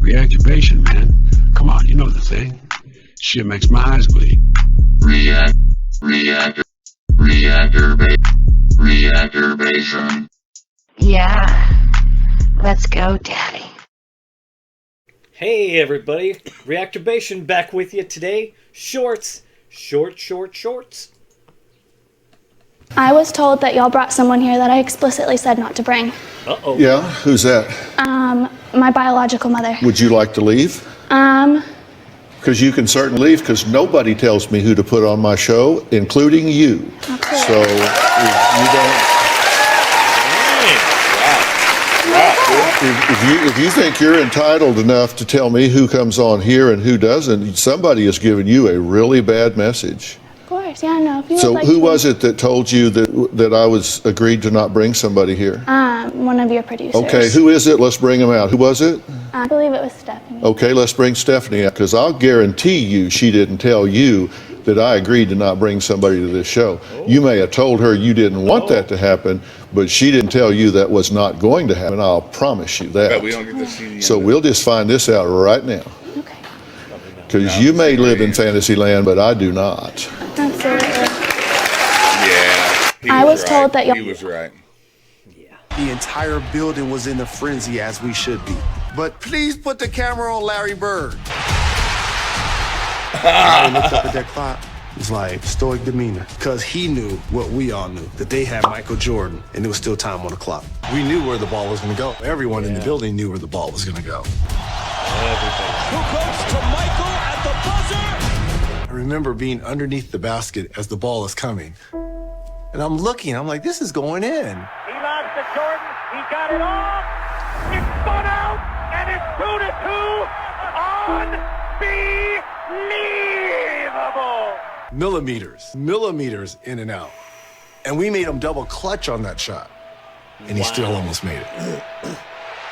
Reactivation, man. Come on, you know the thing. Shit makes my eyes bleed. Reactivation. Yeah. Let's go, Daddy. Hey everybody, Reactivation back with you today. Shorts. Shorts. I was told that y'all brought someone here that I explicitly said not to bring. Uh-oh. Yeah, who's that? My biological mother. Would you like to leave? Because you can certainly leave, because nobody tells me who to put on my show, including you. Okay. So if you don't... If you think you're entitled enough to tell me who comes on here and who doesn't, somebody has given you a really bad message. Of course, yeah, no. If you So would like who to, was it that told you that I was agreed to not bring somebody here? one of your producers. Okay, who is it? Let's bring him out. Who was it? I believe it was Stephanie. Okay, let's bring Stephanie out, because I'll guarantee you she didn't tell you that I agreed to not bring somebody to this show. You may have told her you didn't want that to happen, but she didn't tell you that was not going to happen. I'll promise you that. But we don't get to see the So we'll just find this out right now. Okay. Because you may live in fantasy land, but I do not. Absolutely. Yeah. I was told that He was right. The entire building was in a frenzy, as we should be. But please put the camera on Larry Bird. He looked up at that clock. It was like stoic demeanor, because he knew what we all knew, that they had Michael Jordan, and there was still time on the clock. We knew where the ball was going to go. Everyone in the building knew where the ball was going to go. Who goes to Michael at the buzzer? I remember being underneath the basket as the ball is coming. And I'm looking, I'm like, this is going in. He lost to Jordan. He got it off. It's spun out, and it's 2-2. Unbelievable. Millimeters in and out. And we made him double clutch on that shot. And he still almost made it.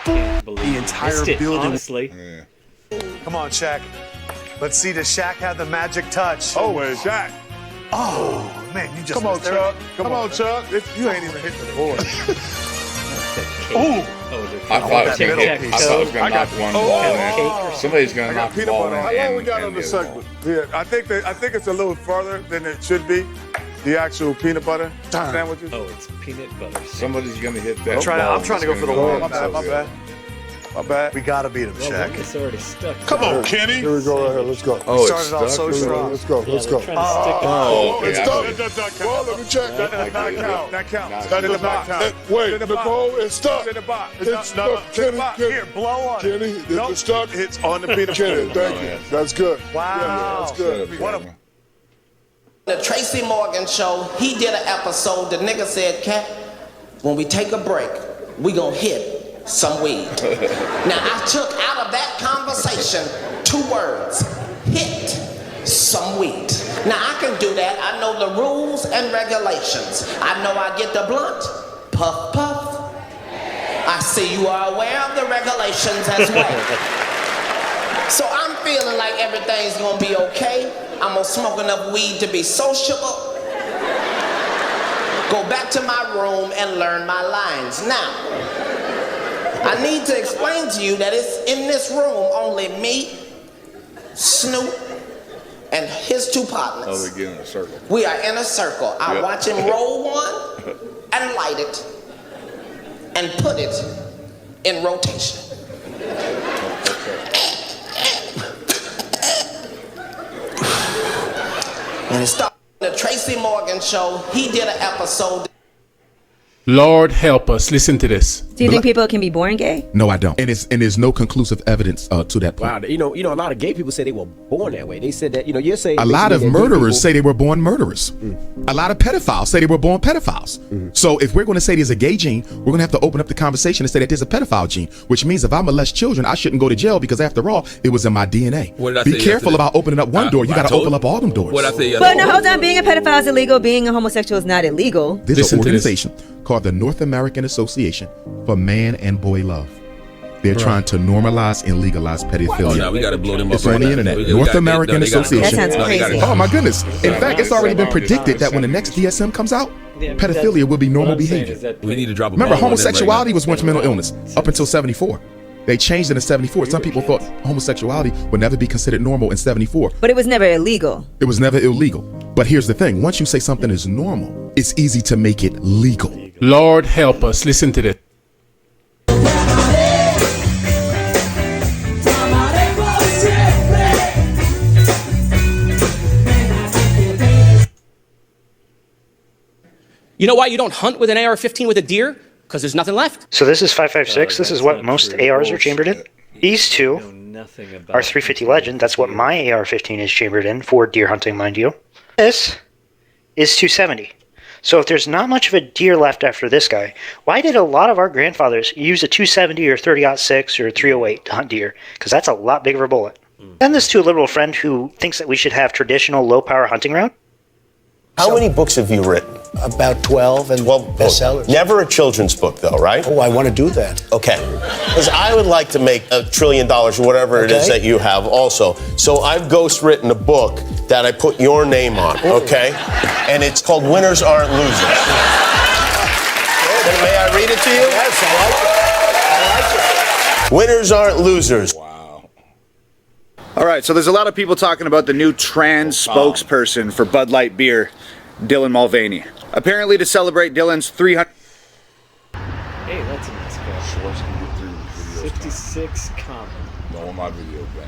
Can't believe The entire missed it, building- honestly. Come on, Shaq. Let's see, does Shaq have the magic touch? Oh, it's Shaq. Oh, man, you just Come on, missed there. Chuck. Come on, Chuck. You ain't even hit the board. Ooh. I thought it was going Tic-tac toe. to knock one ball in. Somebody's going to knock the Peanut ball butter. in. How long we got and on the the other segment? Yeah, I think it's a little farther than it should be. The actual peanut butter sandwiches. Oh, it's peanut butter. Somebody's going to hit that I'm trying to go for the win. My bad. My bad. We gotta beat him, Shaq. It's already stuck. Come on, Kenny. Here we go right here. Let's go. Oh, Started off so strong. Let's go. Let's go. Trying to stick it. Oh, okay. It's I stuck. see. That does not count. Well, let me check. That does not count. That counts. That That does does not not count. count. Wait, It's in the Nicole, it's stuck. It's in the box. It's stuck. Kenny, Here, blow on Kenny, it. it's stuck. It's on the peanut Kenny, butter. thank you. That's good. Wow. Yeah, that's good. What a The Tracy Morgan Show, he did an episode. The nigga said, Cat, when we take a break, we gonna hit some weed. Now, I took out of that conversation 2 words, hit some weed. Now, I can do that. I know the rules and regulations. I know I get the blunt, puff, puff. I see you are aware of the regulations as well. So I'm feeling like everything's gonna be okay. I'm gonna smoke enough weed to be sociable. Go back to my room and learn my lines. Now, I need to explain to you that it's in this room only me, Snoop, and his 2 partners. Oh, they get in a circle. We are in a circle. I watch him roll one and light it and put it in rotation. And it started the Tracy Morgan Show. He did an episode. Lord help us. Listen to this. Do you think people can be born gay? No, I don't. And there's no conclusive evidence to that point. Wow, you know, a lot of gay people say they were born that way. They said that, you're saying a lot of murderers say they were born murderers. A lot of pedophiles say they were born pedophiles. So if we're going to say there's a gay gene, we're going to have to open up the conversation and say that there's a pedophile gene, which means if I molest children, I shouldn't go to jail because after all, it was in my DNA. Be careful about opening up one door. You got to open up all them doors. But no, hold on. Being a pedophile is illegal. Being a homosexual is not illegal. There's an organization called the North American Association for Man and Boy Love. They're trying to normalize and legalize pedophilia. Oh, no, we got to blow them up. It's on the internet. North American Association. That sounds crazy. Oh my goodness. In fact, it's already been predicted that when the next DSM comes out, pedophilia will be normal behavior. We need to drop a Remember, ball on them homosexuality right was once mental illness up until 74. They changed it in 74. Some people thought homosexuality would never be considered normal in 74. But it was never illegal. It was never illegal. But here's the thing. Once you say something is normal, it's easy to make it legal. Lord help us. Listen to this. You know why you don't hunt with an AR-15 with a deer? Because there's nothing left. So this is 5.56. This is what most ARs are chambered in. These two are 350 Legend. That's what my AR-15 is chambered in for deer hunting, mind you. This is 270. So if there's not much of a deer left after this guy, why did a lot of our grandfathers use a 270 or 30-06 or 308 to hunt deer? Because that's a lot bigger of a bullet. Send this to a liberal friend who thinks that we should have traditional low-power hunting round. How many books have you written? About 12 and 12 bestsellers. Never a children's book, though, right? Oh, I want to do that. Okay. Because I would like to make $1 trillion or whatever it is that you have also. So I've ghostwritten a book that I put your name on, okay? And it's called Winners Aren't Losers. May I read it to you? Yes, I like it. Winners Aren't Losers. All right, so there's a lot of people talking about the new trans spokesperson for Bud Light beer, Dylan Mulvaney. Apparently to celebrate Dylan's 300... Hey, that's a nice guy. 56 comment. No on my video thing.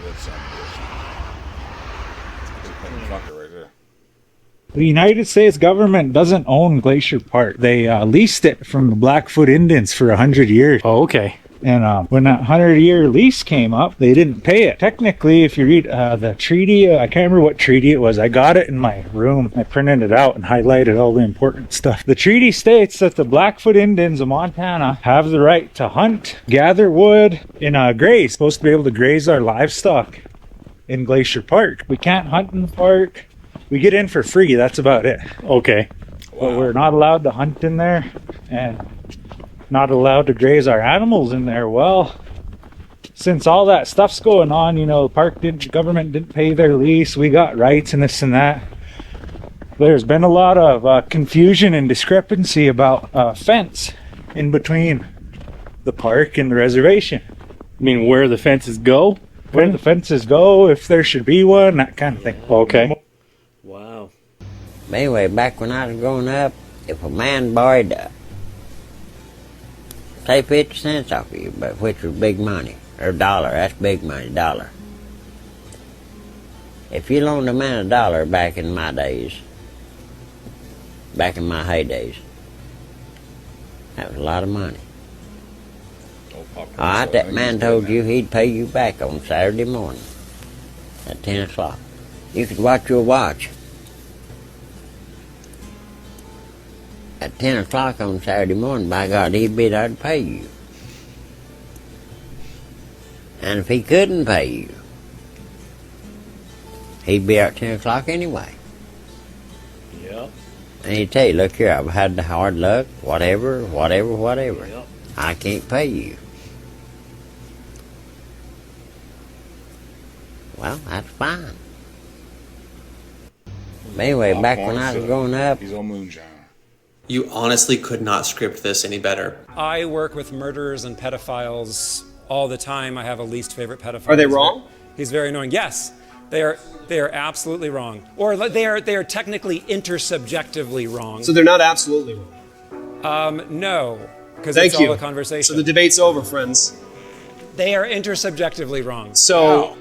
That's something fucker right there. The United States government doesn't own Glacier Park. They leased it from the Blackfoot Indians for 100 years. Oh, okay. And when that 100-year lease came up, they didn't pay it. Technically, if you read the treaty, I can't remember what treaty it was. I got it in my room. I printed it out and highlighted all the important stuff. The treaty states that the Blackfoot Indians of Montana have the right to hunt, gather wood, and graze. Supposed to be able to graze our livestock in Glacier Park. We can't hunt in the park. We get in for free. That's about it. Okay. But we're not allowed to hunt in there. And not allowed to graze our animals in there. Well, since all that stuff's going on, you know, the government didn't pay their lease, we got rights and this and that. There's been a lot of confusion and discrepancy about fence in between the park and the reservation. I mean, where the fences go? Where the fences go, if there should be one, that kind of thing. Okay. Wow. Anyway, back when I was growing up, if a man borrowed say 50 cents off of you, but which was big money, or $1, that's big money, $1. If you loaned a man $1 back in my days, back in my heydays, that was a lot of money. Alright, that man told you he'd pay you back on Saturday morning at 10 o'clock. You could watch your watch. At 10 o'clock on Saturday morning, by God, he'd be there to pay you. And if he couldn't pay you, he'd be out at 10 o'clock anyway. Yep. And he'd tell you, look here, I've had the hard luck, whatever. Yep. I can't pay you. Well, that's fine. But anyway, back when I was growing up, he's on moonshine. You honestly could not script this any better. I work with murderers and pedophiles all the time. I have a least favorite pedophile. Are they wrong? He's very annoying. Yes, they are absolutely wrong. Or they are technically intersubjectively wrong. So they're not absolutely wrong. No, because Thank it's you. all a conversation. So the debate's over, friends. They are intersubjectively wrong. So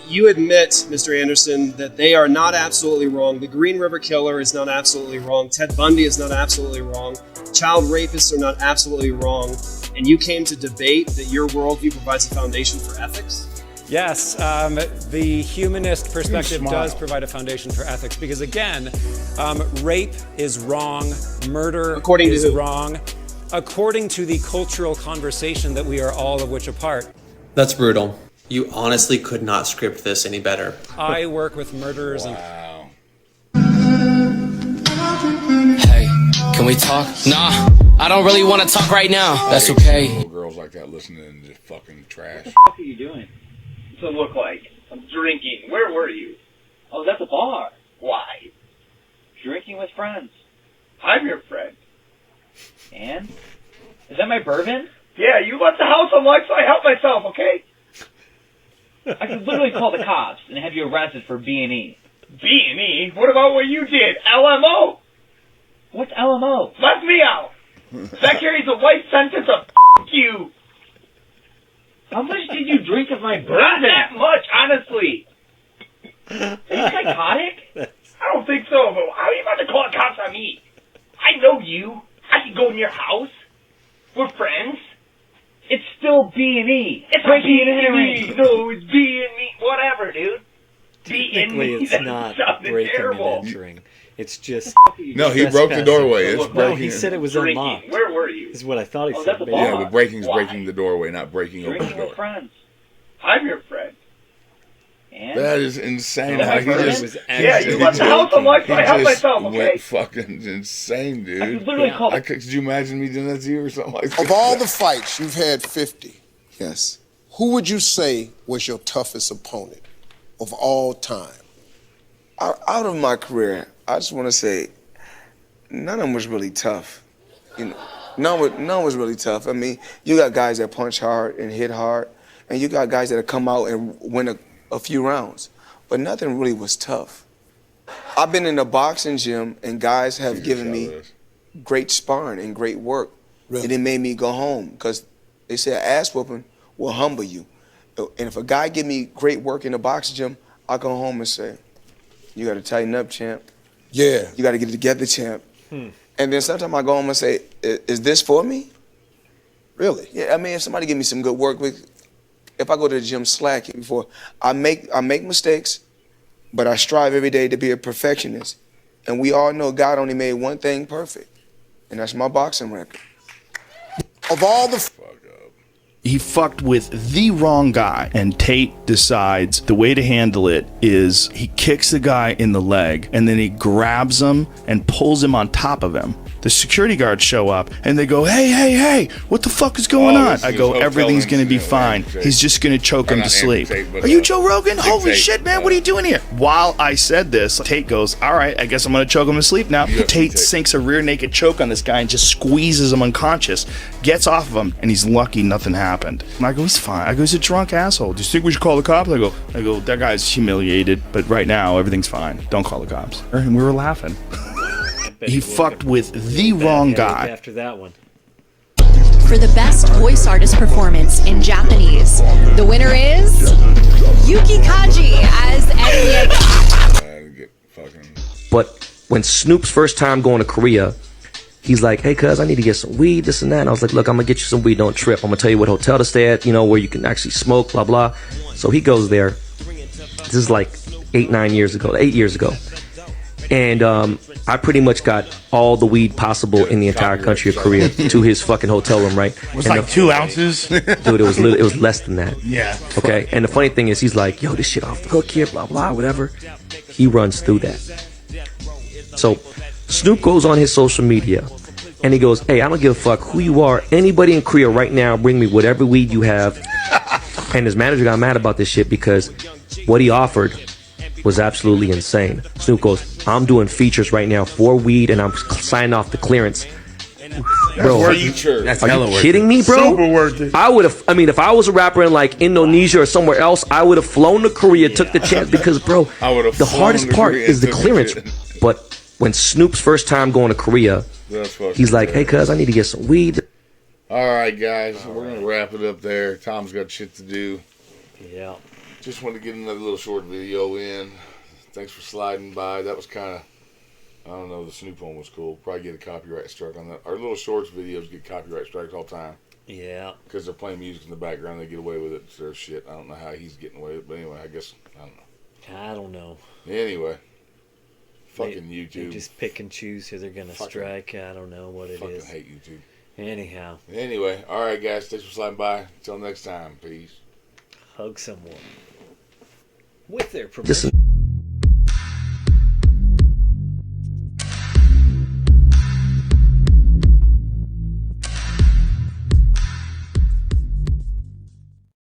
you admit, Mr. Anderson, that they are not absolutely wrong. The Green River Killer is not absolutely wrong. Ted Bundy is not absolutely wrong. Child rapists are not absolutely wrong. And you came to debate that your worldview provides a foundation for ethics? Yes, the humanist perspective does provide a foundation for ethics because, again, rape is wrong, murder is wrong, according to the cultural conversation that we are all of which a part. That's brutal. You honestly could not script this any better. I work with murderers and... Hey, can we talk? Nah, I don't really want to talk right now. That's okay. Girls like that listening to fucking trash. What the fuck are you doing? What's it look like? I'm drinking. Where were you? I was at the bar. Why? Drinking with friends. I'm your friend. And? Is that my bourbon? Yeah, you left the house unlocked, so I helped myself, okay? I could literally call the cops and have you arrested for B&E. B&E? What about what you did? LMO? What's LMO? Left me out. That carries a life sentence of you. How much did you drink of my bourbon? Not that much, honestly. Are you psychotic? I don't think so, but how are you about to call the cops on me? I know you. I can go in your house. We're friends. It's still B&E. It's breaking and entering. No, it's B&E. Whatever, dude. Technically, it's not breaking and entering. It's just No, he broke the doorway. It's breaking. No, he said it was unlocked. Where were you? Is what I thought he said. That's a Yeah, bar. but breaking is Why? breaking the doorway, not breaking open the Drinking with door. friends. I'm your friend. And That is insane. Is that How he my just, friend? Yeah, you left the house unlocked, so I helped myself, okay? went fucking insane, dude. I could literally call could you imagine me doing that to you or something like that? Of all the fights you've had 50, yes, who would you say was your toughest opponent of all time? Out of my career, I just want to say, none of them was really tough. You know, none was really tough. I mean, you got guys that punch hard and hit hard, and you got guys that come out and win a few rounds, but nothing really was tough. I've been in the boxing gym, and guys have given me great sparring and great work, and it made me go home because they say an ass whooping will humble you. And if a guy give me great work in the boxing gym, I go home and say, you got to tighten up, champ. Yeah. You got to get it together, champ. And then sometimes I go home and say, is this for me? Really? Yeah, I mean, if somebody give me some good work, if I go to the gym slacking before, I make mistakes, but I strive every day to be a perfectionist. And we all know God only made one thing perfect, and that's my boxing record. Of all the... He fucked with the wrong guy, and Tate decides the way to handle it is he kicks the guy in the leg, and then he grabs him and pulls him on top of him. The security guards show up and they go, hey, what the fuck is going on? I go, everything's gonna be fine. He's just gonna choke him to sleep. Are you Joe Rogan? Holy shit, man, what are you doing here? While I said this, Tate goes, all right, I guess I'm gonna choke him to sleep now. Tate sinks a rear naked choke on this guy and just squeezes him unconscious, gets off of him, and he's lucky nothing happened. And I go, he's fine. I go, he's a drunk asshole. Do you think we should call the cops? I go, that guy's humiliated, but right now everything's fine. Don't call the cops. And we were laughing. He fucked with the wrong guy. After that one. For the best voice artist performance in Japanese, the winner is Yuki Kaji as Eddie. But when Snoop's first time going to Korea, he's like, hey, cuz, I need to get some weed, this and that. And I was like, look, I'm going to get you some weed, don't trip. I'm going to tell you what hotel to stay at, where you can actually smoke, blah, blah. So he goes there. This is like 8 years ago. And I pretty much got all the weed possible in the entire country of Korea to his fucking hotel room, right? It was like 2 ounces. Dude, it was less than that. Yeah. Okay, and the funny thing is, he's like, yo, this shit off the hook here, blah, blah, whatever. He runs through that. So Snoop goes on his social media, and he goes, hey, I don't give a fuck who you are. Anybody in Korea right now, bring me whatever weed you have. And his manager got mad about this shit because what he offered was absolutely insane. Snoop goes, I'm doing features right now for weed, and I'm signing off the clearance. Bro, are you kidding me, bro? Super worth it. If I was a rapper in like Indonesia or somewhere else, I would have flown to Korea, took the chance, because, bro, the hardest part is the clearance. But when Snoop's first time going to Korea, he's like, hey, cuz, I need to get some weed. All right, guys, we're going to wrap it up there. Tom's got shit to do. Yeah. Just wanted to get another little short video in. Thanks for sliding by. That was kind of, I don't know, the Snoop one was cool. Probably get a copyright strike on that. Our little shorts videos get copyright strikes all the time. Yeah. Because they're playing music in the background, they get away with it. It's their shit. I don't know how he's getting away with it, but anyway, I guess, I don't know. I don't know. Anyway. Fucking YouTube. They just pick and choose who they're going to strike. I don't know what it is. Fucking hate YouTube. Anyhow. Anyway, all right, guys. Thanks for sliding by. Until next time. Peace. Hug someone. With their permission. Listen.